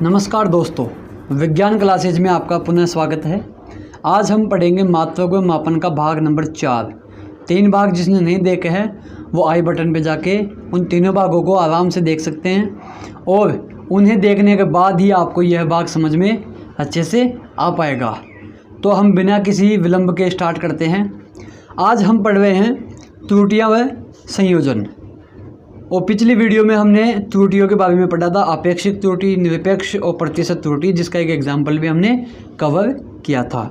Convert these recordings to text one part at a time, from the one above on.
नमस्कार दोस्तों, विज्ञान क्लासेज में आपका पुनः स्वागत है। आज हम पढ़ेंगे मात्रक व मापन का भाग नंबर 4। 3 भाग जिसने नहीं देखे हैं वो आई बटन पे जाके उन तीनों भागों को आराम से देख सकते हैं और उन्हें देखने के बाद ही आपको यह भाग समझ में अच्छे से आ पाएगा। तो हम बिना किसी विलंब के स्टार्ट करते हैं। आज हम पढ़ रहे हैं त्रुटियाँ व संयोजन। और पिछली वीडियो में हमने त्रुटियों के बारे में पढ़ा था, आपेक्षिक त्रुटि, निरपेक्ष और प्रतिशत त्रुटि, जिसका एक एग्जाम्पल भी हमने कवर किया था।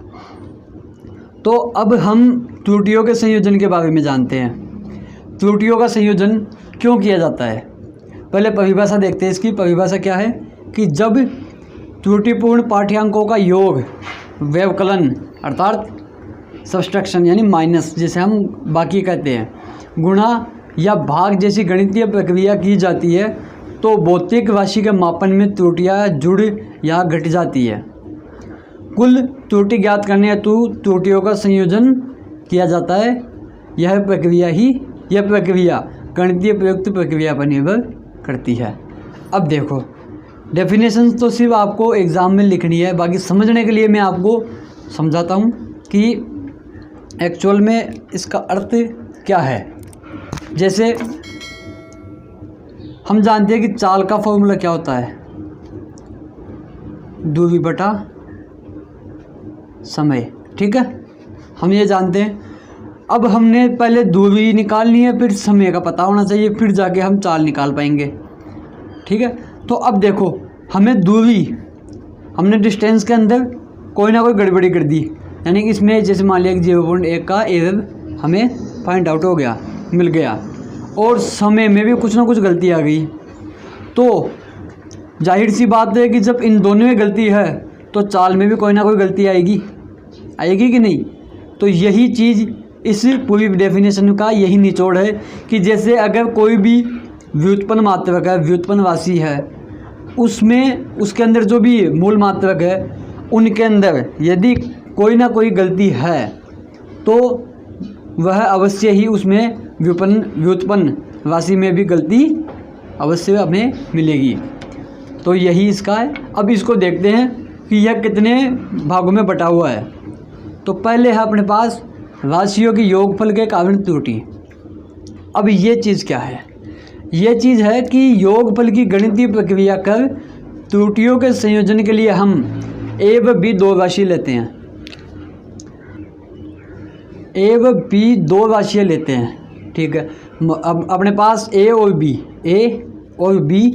तो अब हम त्रुटियों के संयोजन के बारे में जानते हैं। त्रुटियों का संयोजन क्यों किया जाता है, पहले परिभाषा देखते हैं। इसकी परिभाषा क्या है कि जब त्रुटिपूर्ण पाठ्यांकों का योग, व्यवकलन अर्थात सब्सट्रैक्शन यानी माइनस जिसे हम बाकी कहते हैं, गुणा या भाग जैसी गणितीय प्रक्रिया की जाती है तो भौतिक राशि के मापन में त्रुटियां जुड़ या घट जाती है। कुल त्रुटि ज्ञात करने हेतु त्रुटियों का संयोजन किया जाता है। यह प्रक्रिया गणितीय प्रयुक्त प्रक्रिया पर निर्भर करती है। अब देखो, डेफिनेशन तो सिर्फ आपको एग्ज़ाम में लिखनी है, बाकी समझने के लिए मैं आपको समझाता हूँ कि एक्चुअल में इसका अर्थ क्या है। जैसे हम जानते हैं कि चाल का फॉर्मूला क्या होता है, दूरी बटा समय, ठीक है, हम ये जानते हैं। अब हमने पहले दूरी निकालनी है, फिर समय का पता होना चाहिए, फिर जाके हम चाल निकाल पाएंगे, ठीक है। तो अब देखो, हमें दूरी, हमने डिस्टेंस के अंदर कोई ना कोई गड़बड़ी कर दी, यानी कि इसमें जैसे मान लिया कि 0.1 का एरर हमें फाइंड आउट हो गया, मिल गया, और समय में भी कुछ ना कुछ गलती आ गई। तो जाहिर सी बात है कि जब इन दोनों में गलती है तो चाल में भी कोई ना कोई गलती आएगी कि नहीं। तो यही चीज़ इस पूरी डेफिनेशन का यही निचोड़ है कि जैसे अगर कोई भी व्युत्पन्न मात्रक है, व्युत्पन्न राशि है, उसमें उसके अंदर जो भी मूल मात्रक है उनके अंदर यदि कोई ना कोई गलती है तो वह अवश्य ही उसमें व्युत्पन्न राशि में भी गलती अवश्य हमें मिलेगी। तो यही इसका है। अब इसको देखते हैं कि यह कितने भागों में बटा हुआ है। तो पहले है अपने पास राशियों की योगफल के कारण त्रुटि। अब ये चीज़ क्या है, ये चीज़ है कि योगफल की गणितीय प्रक्रिया कर त्रुटियों के संयोजन के लिए हम ए व बी दो राशि लेते हैं, ए व बी दो राशियाँ लेते हैं, ठीक है। अब अपने पास ए और बी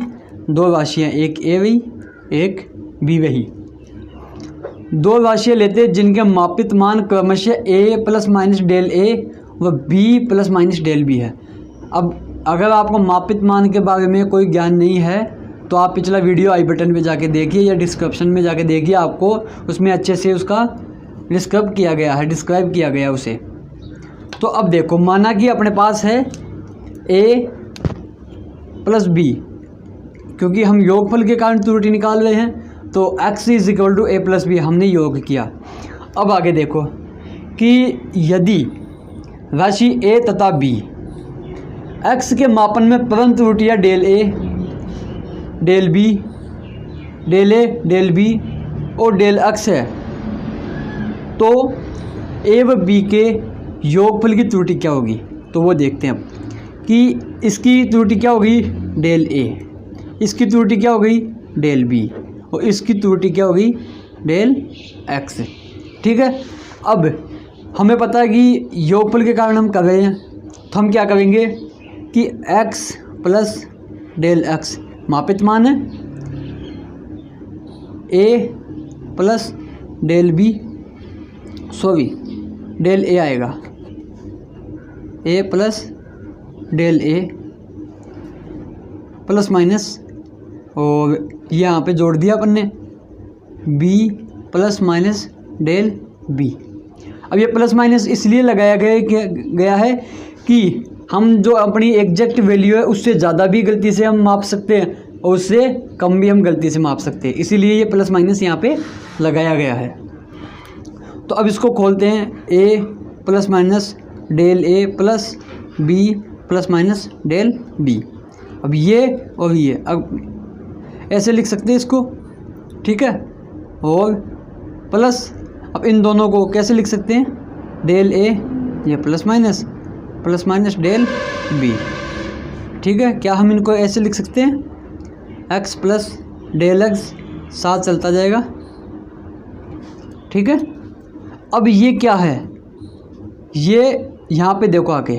दो राशियाँ, एक ए वही एक बी वही, दो राशियाँ लेते हैं जिनके मापित मान क्रमशः A plus minus del A व B plus minus del B है। अब अगर आपको मापित मान के बारे में कोई ज्ञान नहीं है तो आप पिछला वीडियो आई बटन पे जाके देखिए या डिस्क्रिप्शन में जाके देखिए, आपको उसमें अच्छे से उसका डिस्क्राइब किया गया है उसे। तो अब देखो, माना कि अपने पास है a प्लस बी, क्योंकि हम योगफल के कारण त्रुटि निकाल रहे हैं तो x is equal to A plus B हमने योग किया। अब आगे देखो कि यदि राशि a तथा b x के मापन में परम त्रुटियाँ del a, del b, del a, del b और डेल x है, तो a व b के योगफल की त्रुटि क्या होगी। तो वो देखते हैं अब कि इसकी त्रुटि क्या होगी, डेल ए, इसकी त्रुटि क्या होगी, डेल बी, और इसकी त्रुटि क्या होगी, डेल एक्स, ठीक है। अब हमें पता है कि योगफल के कारण हम कर रहे हैं, तो हम क्या करेंगे कि एक्स प्लस डेल एक्स मापित मान है, A plus del B, del A आएगा, A plus del A plus minus, और यहाँ पे जोड़ दिया अपन ने B plus minus del B. अब ये प्लस माइनस इसलिए लगाया गया है कि हम जो अपनी एग्जैक्ट वैल्यू है उससे ज़्यादा भी गलती से हम माप सकते हैं और उससे कम भी हम गलती से माप सकते हैं, इसीलिए ये प्लस माइनस यहाँ पे लगाया गया है। तो अब इसको खोलते हैं, A plus minus del A plus B plus minus del B. अब ये और ये, अब ऐसे लिख सकते हैं इसको ठीक है, और प्लस अब इन दोनों को कैसे लिख सकते हैं, डेल ए ये प्लस माइनस डेल बी। ठीक है, क्या हम इनको ऐसे लिख सकते हैं, एक्स प्लस डेल एक्स साथ चलता जाएगा। ठीक है, अब ये क्या है, ये यहाँ पे देखो आके,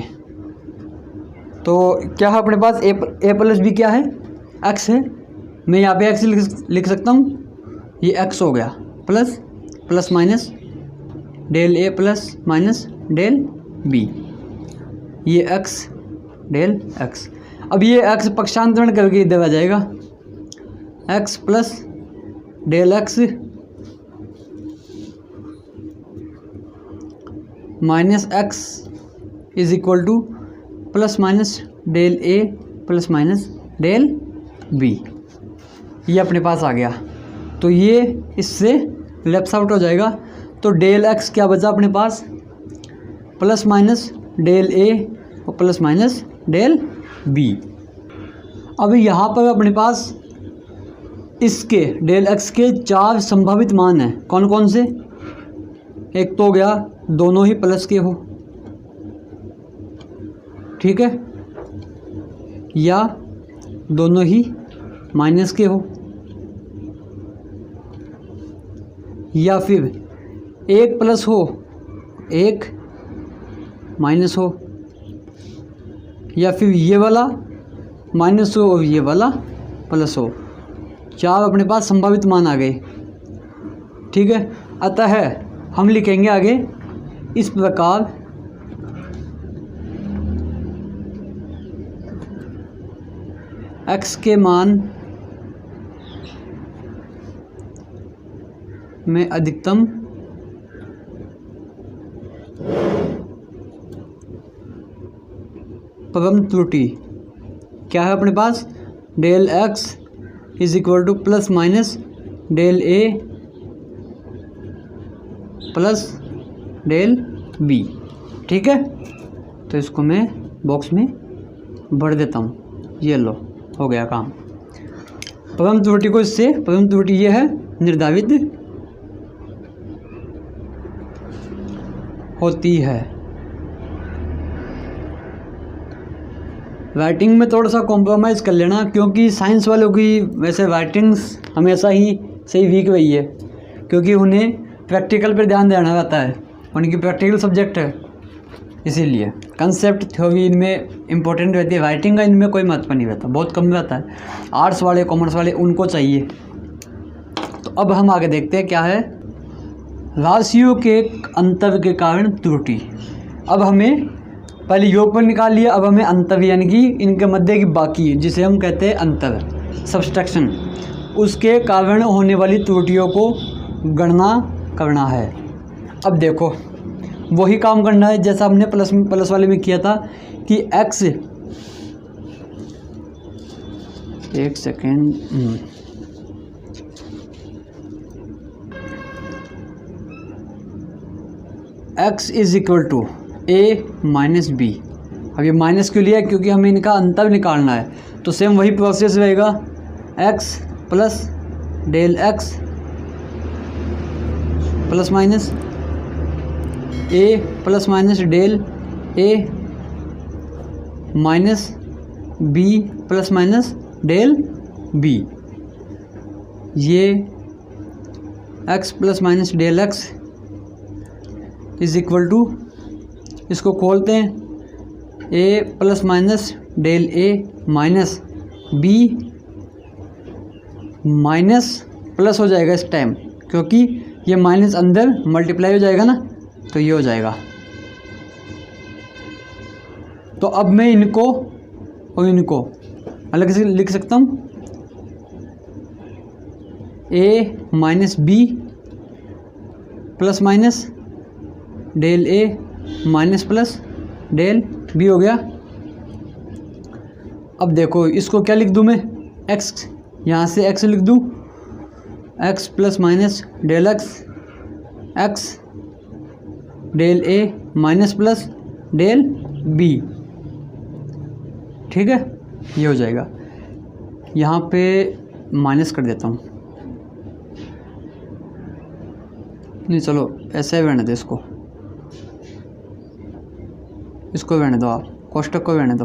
तो क्या है अपने पास ए प्लस बी क्या है, एक्स है। मैं यहाँ पे एक्स लिख सकता हूँ, ये एक्स हो गया, plus minus del A plus minus del B, ये एक्स डेल एक्स। अब ये एक्स पक्षांतरण करके देगा जाएगा, X plus del X minus X is equal to plus minus del A plus minus del B. ये अपने पास आ गया, तो ये इससे लेफ्ट आउट हो जाएगा। तो डेल एक्स क्या बचा अपने पास, प्लस माइनस डेल ए और प्लस माइनस डेल बी। अब यहाँ पर अपने पास इसके डेल एक्स के 4 संभावित मान हैं, कौन कौन से, एक तो हो गया दोनों ही प्लस के हो, ठीक है, या दोनों ही माइनस के हो, या फिर एक प्लस हो एक माइनस हो, या फिर ये वाला माइनस हो और ये वाला प्लस हो। 4 अपने पास संभावित मान आ गए। ठीक है, अतः हम लिखेंगे आगे इस प्रकार, x के मान में अधिकतम परम त्रुटि क्या है अपने पास, del x is equal to plus minus del A plus del B. ठीक है, तो इसको मैं बॉक्स में भर देता हूँ, ये लो हो गया काम। परम त्रुटि को इससे, परम त्रुटि ये है निर्धारित होती है। राइटिंग में थोड़ा सा कॉम्प्रोमाइज़ कर लेना, क्योंकि साइंस वालों की वैसे राइटिंग्स हमेशा ही सही वीक रही है, क्योंकि उन्हें प्रैक्टिकल पर ध्यान देना रहता है, उनकी प्रैक्टिकल सब्जेक्ट है, इसीलिए कंसेप्ट थ्योरी इनमें इंपॉर्टेंट रहती है। राइटिंग का इनमें कोई महत्व नहीं रहता, बहुत कम रहता है। आर्ट्स वाले कॉमर्स वाले उनको चाहिए। तो अब हम आगे देखते हैं क्या है, राशियों के अंतर के कारण त्रुटि। अब हमें पहले योगफल निकाल लिया, अब हमें अंतर यानी कि इनके मध्य की बाकी जिसे हम कहते हैं अंतर, सब्सट्रैक्शन, उसके कारण होने वाली त्रुटियों को गणना करना है। अब देखो वही काम करना है जैसा हमने प्लस वाले में किया था कि x, एक second, x is equal to A minus B. अब ये माइनस क्यों लिया, क्योंकि हमें इनका अंतर निकालना है। तो सेम वही प्रोसेस रहेगा, x plus del x plus minus A plus minus del A minus B plus minus del B. ये x plus minus del x is equal to, इसको खोलते हैं, a plus minus del a minus b minus plus हो जाएगा इस time, क्योंकि ये minus अंदर मल्टीप्लाई हो जाएगा ना, तो ये हो जाएगा। तो अब मैं इनको और इनको अलग से लिख सकता हूँ, a minus B plus minus del A minus plus del B हो गया। अब देखो इसको क्या लिख दूँ मैं, x, यहाँ से x लिख दूँ, x plus minus del x del A minus plus del B. ठीक है, ये हो जाएगा। यहाँ पे माइनस कर देता हूँ, नहीं चलो ऐसे ही रहने दो, इसको रहने दो, आप कोष्टक को रहने दो।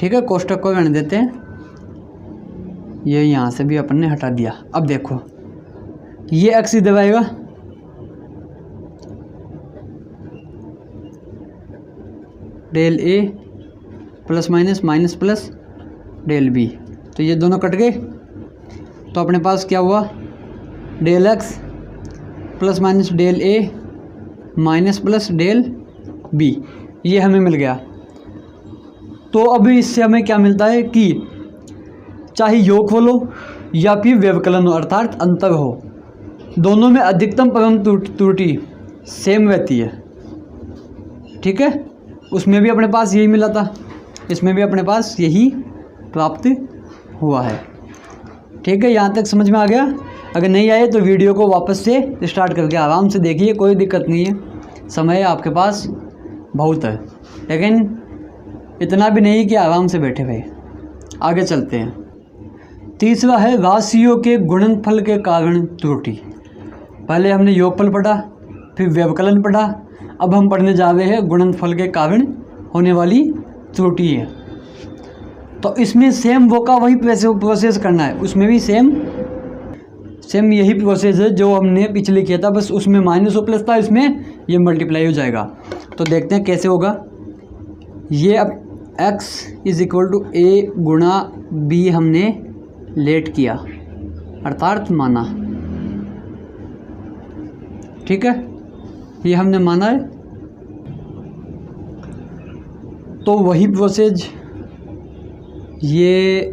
ठीक है, कोष्टक को रहने देते हैं। ये यहाँ से भी अपन ने हटा दिया। अब देखो ये एक्स इधर आएगा, del A plus minus minus plus del B, तो ये दोनों कट गए। तो अपने पास क्या हुआ, del x plus minus del A minus plus del B, ये हमें मिल गया। तो अभी इससे हमें क्या मिलता है कि चाहे योगफल हो या फिर व्यवकलन हो अर्थात अंतर हो, दोनों में अधिकतम परम त्रुटि सेम रहती है। ठीक है, उसमें भी अपने पास यही मिला था, इसमें भी अपने पास यही प्राप्त हुआ है। ठीक है, यहाँ तक समझ में आ गया। अगर नहीं आए तो वीडियो को वापस से स्टार्ट करके आराम से देखिए, कोई दिक्कत नहीं है, समय आपके पास बहुत है, लेकिन इतना भी नहीं कि आराम से बैठे हुए। आगे चलते हैं। तीसरा है राशियों के गुणनफल के कारण त्रुटि। पहले हमने योगफल पढ़ा, फिर व्यवकलन पढ़ा, अब हम पढ़ने जा रहे हैं गुणनफल के कारण होने वाली त्रुटि है। तो इसमें सेम वो का वही प्रोसेस करना है, उसमें भी सेम यही प्रोसेस है जो हमने पिछले किया था, बस उसमें माइनस और प्लस था, इसमें ये मल्टीप्लाई हो जाएगा। तो देखते हैं कैसे होगा। ये अब x इज इक्वल टू ए गुणा बी हमने लेट किया अर्थात माना। ठीक है, ये हमने माना है। तो वही प्रोसेस ये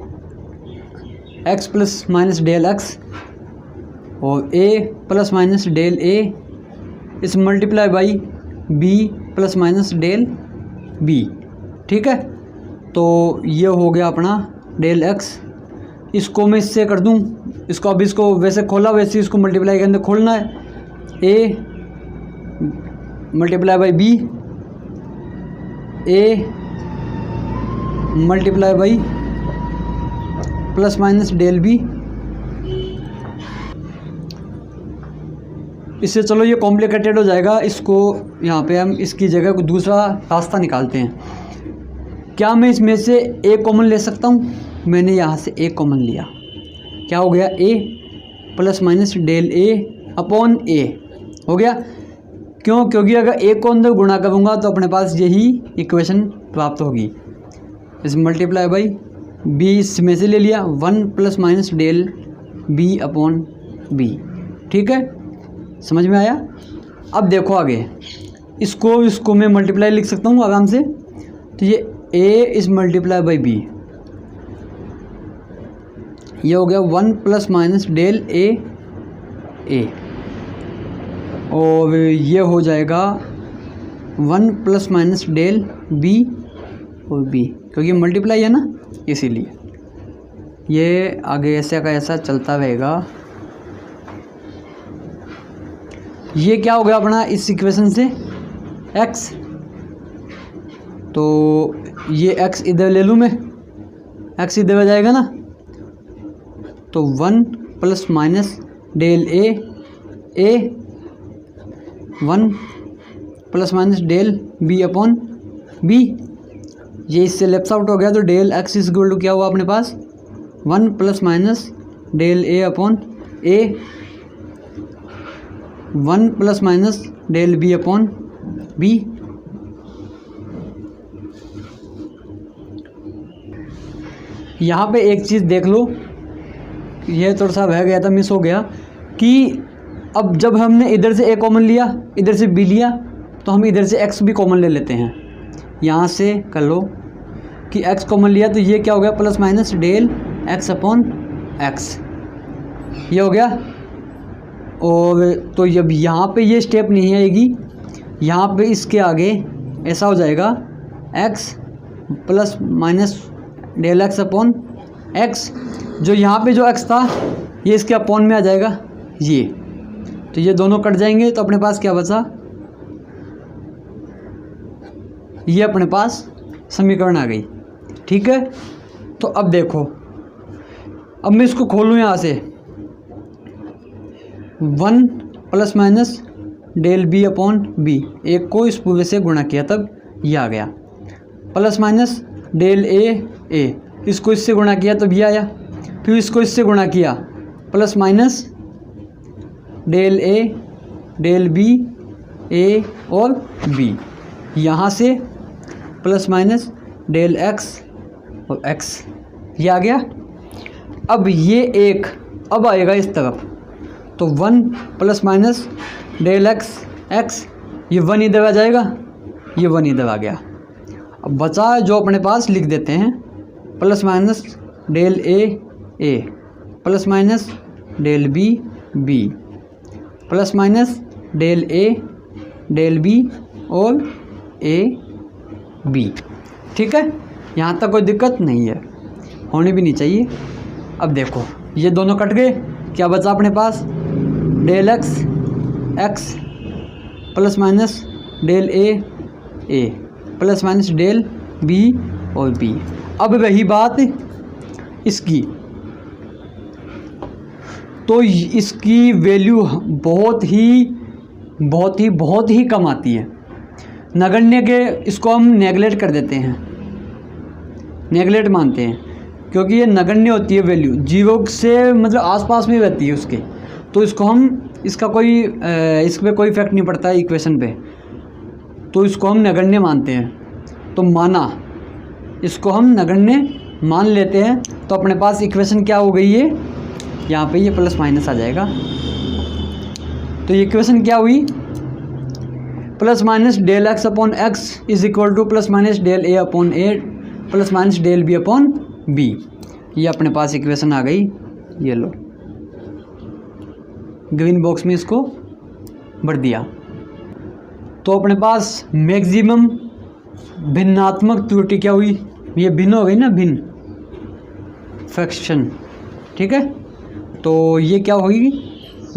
x plus minus del X और a plus minus del A इस multiply by b plus minus del b। ठीक है, तो ये हो गया अपना डेल x। इसको मैं इससे कर दूं, इसको अब इसको वैसे खोला वैसे इसको मल्टीप्लाई के अंदर खोलना है। a multiply by b, a multiply by plus minus del B. इससे चलो ये कॉम्प्लिकेटेड हो जाएगा, इसको यहाँ पे हम इसकी जगह को दूसरा रास्ता निकालते हैं। क्या मैं इसमें से ए कॉमन ले सकता हूँ? मैंने यहाँ से ए कॉमन लिया, क्या हो गया, ए प्लस माइनस डेल ए अपॉन ए हो गया। क्यों? क्योंकि अगर ए को अंदर गुणा करूँगा तो अपने पास यही इक्वेशन प्राप्त होगी। इस मल्टीप्लाई बाई बी इसमें से ले लिया, 1 plus minus del B upon B. ठीक है, समझ में आया। अब देखो आगे, इसको मैं मल्टीप्लाई लिख सकता हूँ आराम से। तो ये a इस मल्टीप्लाई बाई बी, ये हो गया 1 प्लस माइनस डेल ए और ये हो जाएगा 1 प्लस माइनस डेल बी और बी, क्योंकि मल्टीप्लाई है ना इसीलिए। ये आगे ऐसा का ऐसा चलता रहेगा। ये क्या हो गया अपना इस इक्वेशन से x, तो ये x इधर ले लूँ मैं, x इधर आ जाएगा ना, तो 1 plus minus del A 1 plus minus del B upon B. ये इससे लेफ्ट आउट हो गया, तो del x is equal to क्या हुआ अपने पास, 1 प्लस माइनस डेल ए अपॉन ए, 1 plus minus del B upon B. यहाँ पे एक चीज़ देख लो, ये थोड़ा सा रह गया था, मिस हो गया कि अब जब हमने इधर से ए कॉमन लिया, इधर से बी लिया, तो हम इधर से एक्स भी कॉमन ले लेते हैं। यहाँ से कर लो कि एक्स कॉमन लिया, तो ये क्या हो गया, plus minus del x upon x, ये हो गया। और तो जब यहाँ पे ये स्टेप नहीं आएगी, यहाँ पे इसके आगे ऐसा हो जाएगा x plus minus del x upon X. जो यहाँ पे जो x था ये इसके अपॉन में आ जाएगा ये, तो ये दोनों कट जाएंगे, तो अपने पास क्या बचा, ये अपने पास समीकरण आ गई। ठीक है, तो अब देखो, अब मैं इसको खोलूँ यहाँ से, 1 plus minus del B upon B, एक को इस पूरे से गुणा किया तब ये आ गया, प्लस माइनस डेल ए, इसको इससे गुणा किया तब ये आया, फिर इसको इससे गुणा किया, plus minus del A del B ए और बी, यहाँ से प्लस माइनस डेल एक्स और एक्स, ये आ गया। अब ये एक अब आएगा इस तरफ, तो 1 plus minus del x X, ये 1 इधर आ जाएगा, ये 1 इधर आ गया। अब बचा जो अपने पास लिख देते हैं, plus minus del A plus minus del B plus minus del A del B और ए बी। ठीक है, यहाँ तक कोई दिक्कत नहीं है, होनी भी नहीं चाहिए। अब देखो ये दोनों कट गए, क्या बचा अपने पास, del x x plus minus del A plus minus del B और बी। अब रही बात इसकी, तो इसकी वैल्यू बहुत ही कम आती है, नगण्य के, इसको हम नेगलेक्ट कर देते हैं, नेगलेक्ट मानते हैं, क्योंकि ये नगण्य होती है वैल्यू, जीरो से मतलब आसपास में रहती है उसके, तो इसको हम इसका कोई इस पर कोई इफेक्ट नहीं पड़ता है इक्वेशन पे, तो इसको हम नगण्य मानते हैं। तो माना इसको हम नगण्य मान लेते हैं, तो अपने पास इक्वेशन क्या हो गई है, यहाँ पे ये प्लस माइनस आ जाएगा। तो ये इक्वेशन क्या हुई, plus minus del x upon x is equal to plus minus del A upon A plus minus del B upon B. ये अपने पास इक्वेशन आ गई, ये लो ग्रीन बॉक्स में इसको भर दिया। तो अपने पास मैक्सिमम भिन्नात्मक त्रुटि क्या हुई, ये भिन्न हो गई ना, भिन्न फ्रैक्शन। ठीक है, तो ये क्या होगी,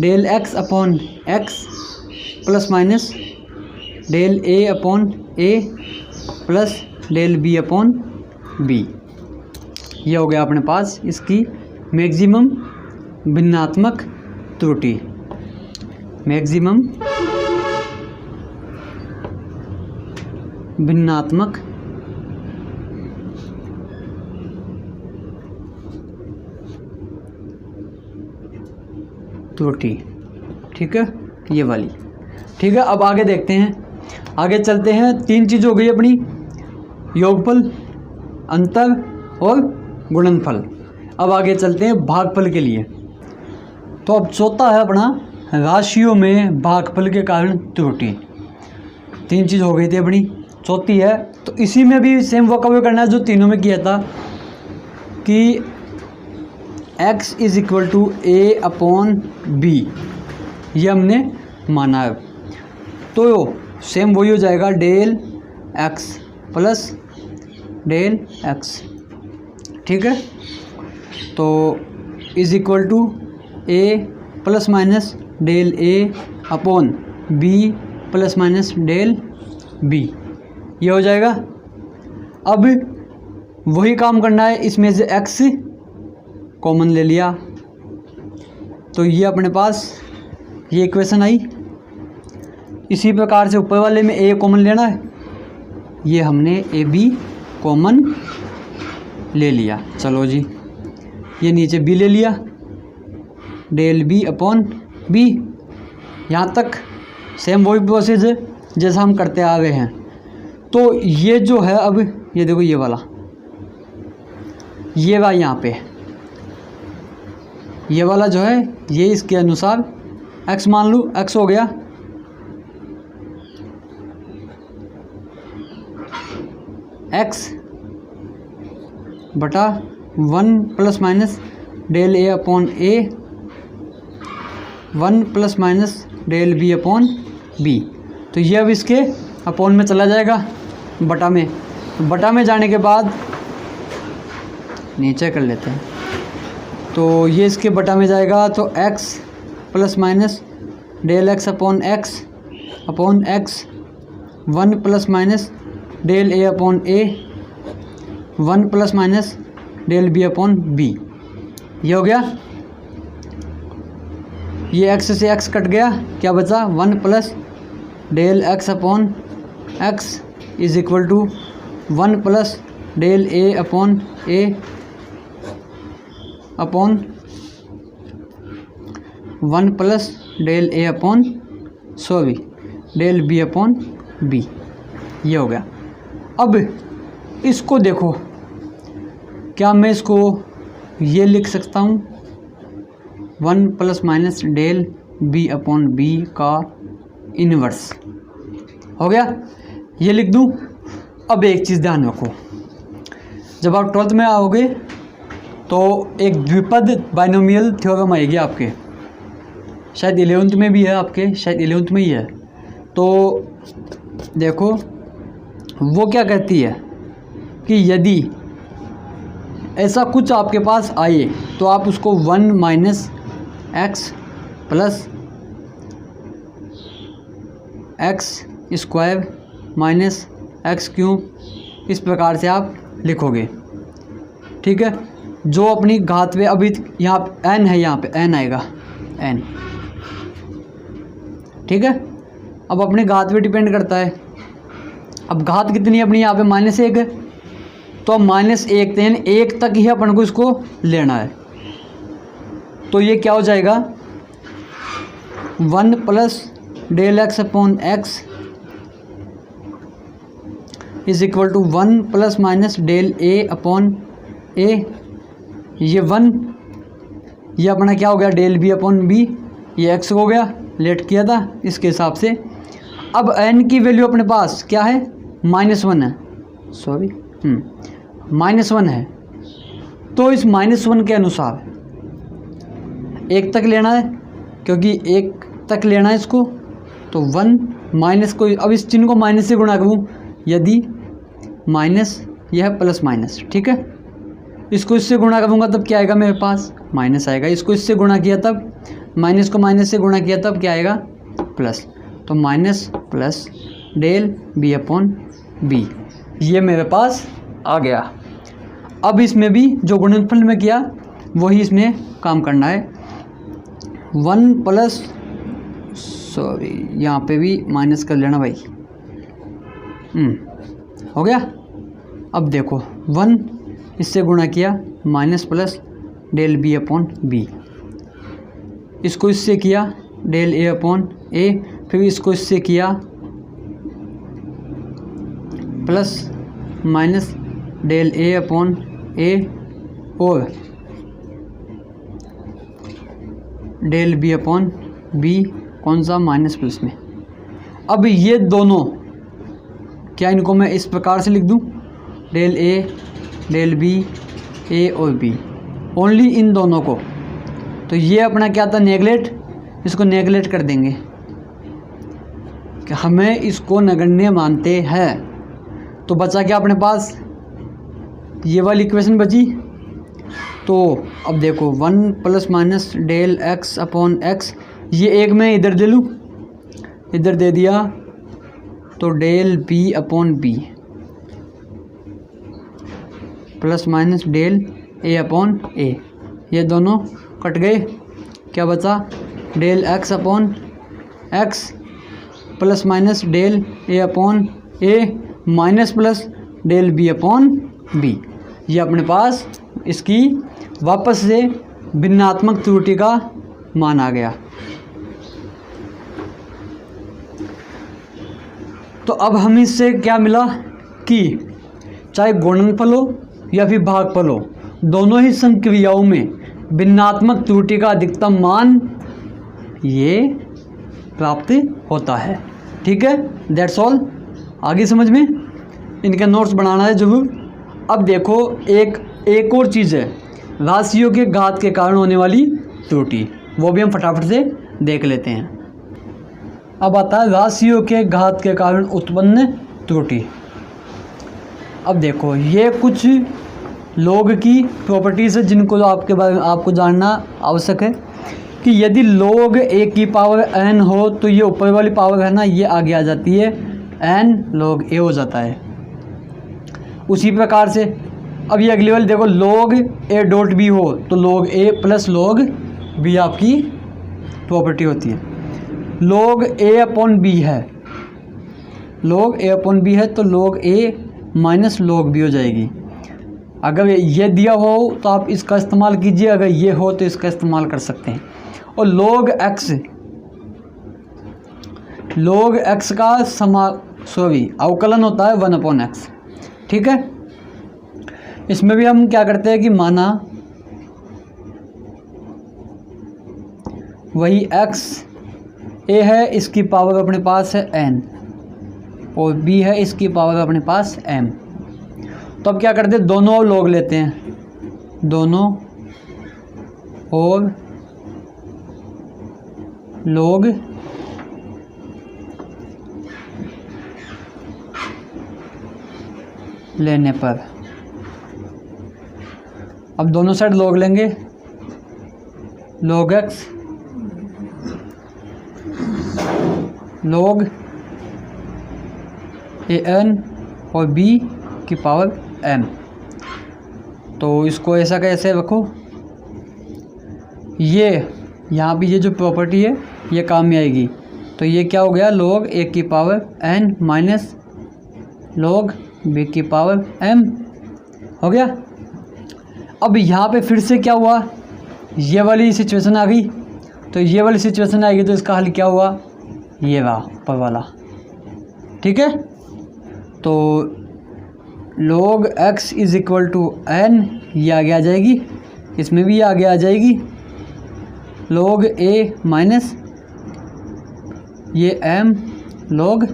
del x upon x plus minus del A upon A plus del B upon B. ये हो गया अपने पास इसकी मैक्सिमम भिन्नात्मक त्रुटि, मैक्सिमम भिन्नात्मक त्रुटि। ठीक है, ये वाली। ठीक है, अब आगे देखते हैं, आगे चलते हैं। 3 चीज़ हो गई अपनी, योगफल, अंतर और गुणनफल। अब आगे चलते हैं भागफल के लिए। तो अब चौथा है अपना राशियों में भागफल के कारण त्रुटि। 3 चीज़ हो गई थी अपनी, चौथी है। तो इसी में भी सेम वर्कआउट करना है जो तीनों में किया था कि x is equal to a upon B, ये हमने माना है। तो सेम वही हो जाएगा, del x plus del x। ठीक है, तो is equal to A plus minus del A upon B plus minus del B, ये हो जाएगा। अब वही काम करना है, इसमें से x कॉमन ले लिया, तो ये अपने पास ये इक्वेशन आई। इसी प्रकार से ऊपर वाले में a कॉमन लेना है, ये हमने ए बी कॉमन ले लिया। चलो जी, ये नीचे b ले लिया, डेल बी अपॉन बी। यहाँ तक सेम वही प्रोसेस है जैसा हम करते आ रहे हैं। तो ये जो है, अब ये देखो ये वाला यहाँ पे ये वाला जो है, ये इसके अनुसार x मान लूँ, x हो गया x बटा 1 प्लस माइनस डेल ए अपॉन ए 1 plus minus del B upon b. तो ये अब इसके अपॉन में चला जाएगा बटा में। तो बटा में जाने के बाद नीचे कर लेते हैं, तो ये इसके बटा में जाएगा, तो x plus minus del x upon x 1 plus minus del ए अपॉन ए 1 plus minus del B upon B. ये हो गया। ये x से x कट गया, क्या बचा 1 plus del x upon x is equal to 1 plus del a upon a upon 1 plus del a upon del b upon b। ये हो गया। अब इसको देखो, क्या मैं इसको ये लिख सकता हूँ 1 plus minus del b upon b का इन्वर्स हो गया, ये लिख दूँ। अब एक चीज़ ध्यान रखो, जब आप 12th में आओगे तो एक द्विपद बाइनोमियल थ्योरम आएगी आपके, शायद 11th में भी है आपके, शायद 11th में ही है। तो देखो वो क्या कहती है कि यदि ऐसा कुछ आपके पास आए तो आप उसको 1 minus x plus x square minus x cube इस प्रकार से आप लिखोगे, ठीक है। जो अपनी घात पे अभी यहाँ n है, यहाँ पे n आएगा n, ठीक है। अब अपने घात पे डिपेंड करता है। अब घात कितनी है अपनी, यहाँ पे -1 है, तो -1 यानी 1 तक ही अपन को इसको लेना है। तो ये क्या हो जाएगा 1 plus del x upon x is equal to 1 plus minus del A upon A. ये 1, ये अपना क्या हो गया डेल बी अपॉन बी, ये x हो गया, लेट किया था इसके हिसाब से। अब n की वैल्यू अपने पास क्या है -1 है, सॉरी -1 है। तो इस -1 के अनुसार 1 तक लेना है, क्योंकि 1 तक लेना है इसको। तो 1 माइनस को, अब इस चिन्ह को माइनस से गुणा करूँ, यदि माइनस यह है प्लस माइनस, ठीक है। इसको इससे गुणा करूँगा तब क्या आएगा मेरे पास माइनस आएगा, इसको इससे गुणा किया तब, माइनस को माइनस से गुणा किया तब क्या आएगा प्लस। तो minus plus del B upon B, ये मेरे पास आ गया। अब इसमें भी जो गुणनफल में किया वही इसमें काम करना है। 1 प्लस, सॉरी यहाँ पे भी माइनस कर लेना भाई, हो गया। अब देखो 1 इससे गुणा किया minus plus del B upon b, इसको इससे किया डेल ए अपॉन ए, फिर इसको इससे किया प्लस माइनस डेल ए अपॉन ए और डेल बी अपॉन बी, कौन सा माइनस प्लस में। अब ये दोनों क्या, इनको मैं इस प्रकार से लिख दूं डेल ए डेल बी ए और बी, ओनली इन दोनों को। तो ये अपना क्या था नेगलेक्ट, इसको नेगलेक्ट कर देंगे कि हमें इसको नगण्य मानते हैं। तो बचा क्या अपने पास, ये वाली इक्वेशन बची। तो अब देखो 1 plus minus del x upon x, ये एक मैं इधर दे लूँ, इधर दे दिया, तो del B upon B plus minus del A upon A, ये दोनों कट गए, क्या बचा del x upon x plus minus del A upon A minus plus del B upon B. ये अपने पास इसकी वापस से भिन्नात्मक त्रुटि का मान आ गया। तो अब हम इससे क्या मिला कि चाहे गुणनफल हो या फिर भागफल हो, दोनों ही संक्रियाओं में भिन्नात्मक त्रुटि का अधिकतम मान ये प्राप्त होता है, ठीक है। दैट्स ऑल, आगे समझ में इनके नोट्स बनाना है जरूर। अब देखो एक और चीज़ है, राशियों के घात के कारण होने वाली त्रुटि, वो भी हम फटाफट से देख लेते हैं। अब आता है राशियों के घात के कारण उत्पन्न त्रुटि। अब देखो ये कुछ लॉग की प्रॉपर्टीज़ है जिनको आपके बारे में आपको जानना आवश्यक है कि यदि लॉग ए की पावर n हो तो ये ऊपर वाली पावर है ना, ये आगे आ जाती है, n log a हो जाता है। उसी प्रकार से अब ये अगली वाली देखो, log a डॉट b हो तो log a plus log b आपकी प्रॉपर्टी होती है। log a अपॉन बी है, log a अपॉन बी है तो log a minus log b हो जाएगी। अगर ये दिया हो तो आप इसका इस्तेमाल कीजिए, अगर ये हो तो इसका इस्तेमाल कर सकते हैं। और log x का अवकलन होता है 1 अपॉन एक्स। ठीक है, इसमें भी हम क्या करते हैं कि माना वही x a है, इसकी पावर अपने पास है n, और b है, इसकी पावर अपने पास m। तो अब क्या करते हैं, दोनों और log लेते हैं, दोनों और log लेने पर, अब दोनों साइड log लेंगे, log x log an और b की पावर m। तो इसको ऐसा कैसे रखो, ये यहाँ पे ये जो प्रॉपर्टी है ये काम में आएगी। तो ये क्या हो गया, log a की power n minus log b की पावर m हो गया। अब यहाँ पे फिर से क्या हुआ, ये वाली सिचुएशन आ गई। तो ये वाली सिचुएशन आएगी तो इसका हल क्या हुआ, ये रहा ऊपर वाला। ठीक है, तो log x is equal to n, ये आगे आ जाएगी, इसमें भी ये आगे आ जाएगी, log a माइनस ये m log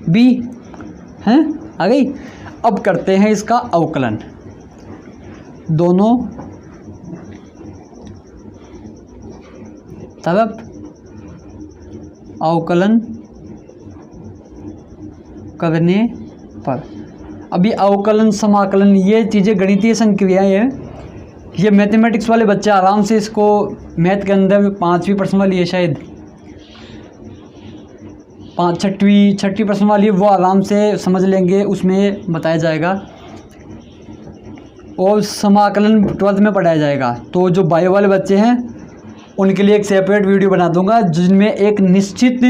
b हैं, आ गई। अब करते हैं इसका अवकलन, दोनों तरफ अवकलन करने पर। अभी अवकलन समाकलन ये चीज़ें गणितीय संक्रियाएं हैं, ये मैथमेटिक्स वाले बच्चे आराम से इसको मैथ के अंदर 5वीं प्रश्न वाली है, शायद 6वीं प्रश्न वाली है, वो आराम से समझ लेंगे, उसमें बताया जाएगा। और समाकलन 12th में पढ़ाया जाएगा। तो जो बायो वाले बच्चे हैं उनके लिए एक सेपरेट वीडियो बना दूंगा, जिनमें एक निश्चित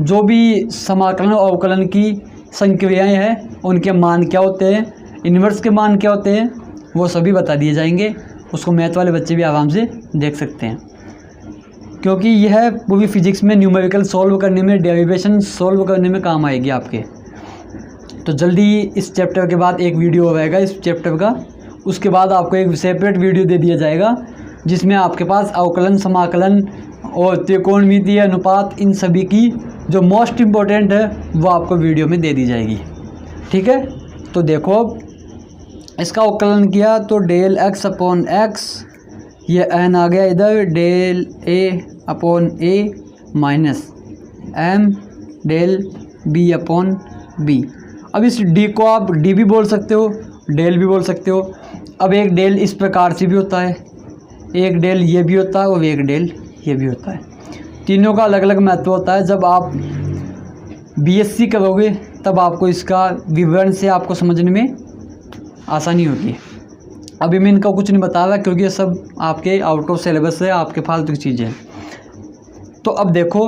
जो भी समाकलन और अवकलन की संक्रियाएं हैं उनके मान क्या होते हैं, इन्वर्स के मान क्या होते हैं, वो सभी बता दिए जाएंगे। उसको मैथ वाले बच्चे भी आराम से देख सकते हैं, क्योंकि यह पूरी फिजिक्स में न्यूमेरिकल सॉल्व करने में, डेरिवेशन सॉल्व करने में काम आएगी आपके। तो जल्दी इस चैप्टर के बाद एक वीडियो रहेगा इस चैप्टर का, उसके बाद आपको एक सेपरेट वीडियो दे दिया जाएगा जिसमें आपके पास अवकलन, समाकलन और त्रिकोणमितीय अनुपात, इन सभी की जो मोस्ट इम्पोर्टेंट है वो आपको वीडियो में दे दी जाएगी। ठीक है, तो देखो इसका अवकलन किया तो डेल एक्स अपॉन एक्स, ये n आ गया इधर, del a upon a minus m del b upon b। अब इस d को आप d भी बोल सकते हो, डेल भी बोल सकते हो। अब एक डेल इस प्रकार से भी होता है, एक डेल ये भी होता है और एक डेल ये भी होता है। तीनों का अलग अलग महत्व होता है। जब आप बीएससी करोगे तब आपको इसका विवरण से आपको समझने में आसानी होगी है। अभी मैं इनका कुछ नहीं बता रहा क्योंकि ये सब आपके आउट ऑफ सिलेबस है, आपके फालतू की चीज़ें हैं। तो अब देखो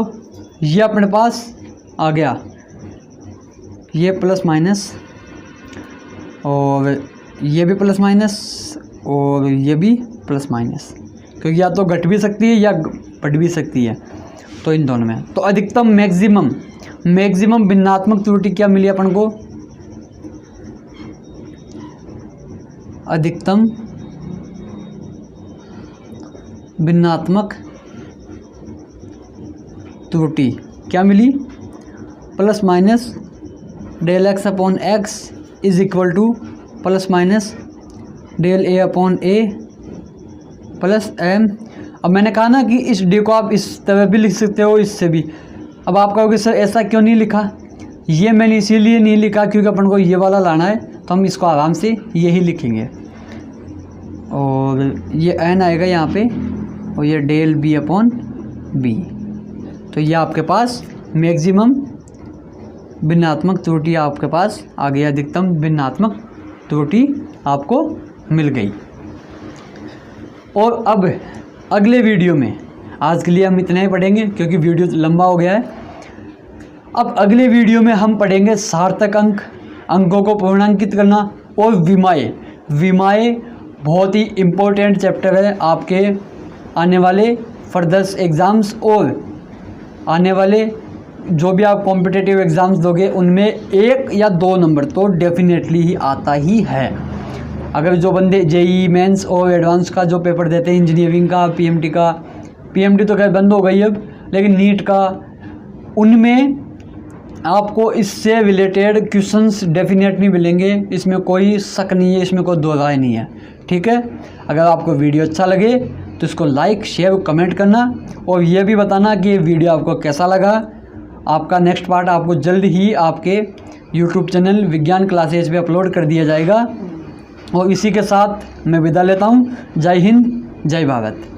ये अपने पास आ गया, ये प्लस माइनस और ये भी प्लस माइनस और ये भी प्लस माइनस, क्योंकि या तो घट भी सकती है या बढ़ भी सकती है, तो इन दोनों में। तो अधिकतम मैक्सिमम भिन्नात्मक त्रुटि क्या मिली अपन को, अधिकतम भिन्नात्मक त्रुटि क्या मिली, plus minus del x upon x is equal to plus minus del A upon A plus M. अब मैंने कहा ना कि इस डी को आप इस तरह भी लिख सकते हो, इससे भी। अब आप कहोगे सर ऐसा क्यों नहीं लिखा, ये मैंने इसीलिए नहीं लिखा क्योंकि अपन को ये वाला लाना है, तो हम इसको आराम से यही लिखेंगे। और ये एन आएगा यहाँ पे और ये डेल बी अपॉन बी। तो ये आपके पास मैक्सिमम भिन्नात्मक त्रुटि आपके पास आ गई, अधिकतम भिन्नात्मक त्रुटि आपको मिल गई। और अब अगले वीडियो में आज के लिए हम इतना ही पढ़ेंगे क्योंकि वीडियो लंबा हो गया है। अब अगले वीडियो में हम पढ़ेंगे सार्थक अंक, अंकों को पूर्णांकित करना और विमाएँ। विमाएँ बहुत ही इम्पोर्टेंट चैप्टर है आपके आने वाले फर्दर एग्ज़ाम्स और आने वाले जो भी आप कॉम्पिटिटिव एग्ज़ाम्स दोगे उनमें 1 या 2 नंबर तो डेफिनेटली ही आता ही है। अगर जो बंदे जेईई मेंस और एडवांस का जो पेपर देते हैं, इंजीनियरिंग का, पीएमटी का, पीएमटी तो खैर बंद हो गई अब, लेकिन नीट का, उनमें आपको इससे रिलेटेड क्वेश्चंस डेफिनेटली मिलेंगे, इसमें कोई शक नहीं है, इसमें कोई दो राय नहीं है। ठीक है, अगर आपको वीडियो अच्छा लगे तो इसको लाइक, शेयर, कमेंट करना और ये भी बताना कि ये वीडियो आपको कैसा लगा। आपका नेक्स्ट पार्ट आपको जल्द ही आपके यूट्यूब चैनल विज्ञान क्लासेज पे अपलोड कर दिया जाएगा। और इसी के साथ मैं विदा लेता हूँ। जय हिंद, जय भारत।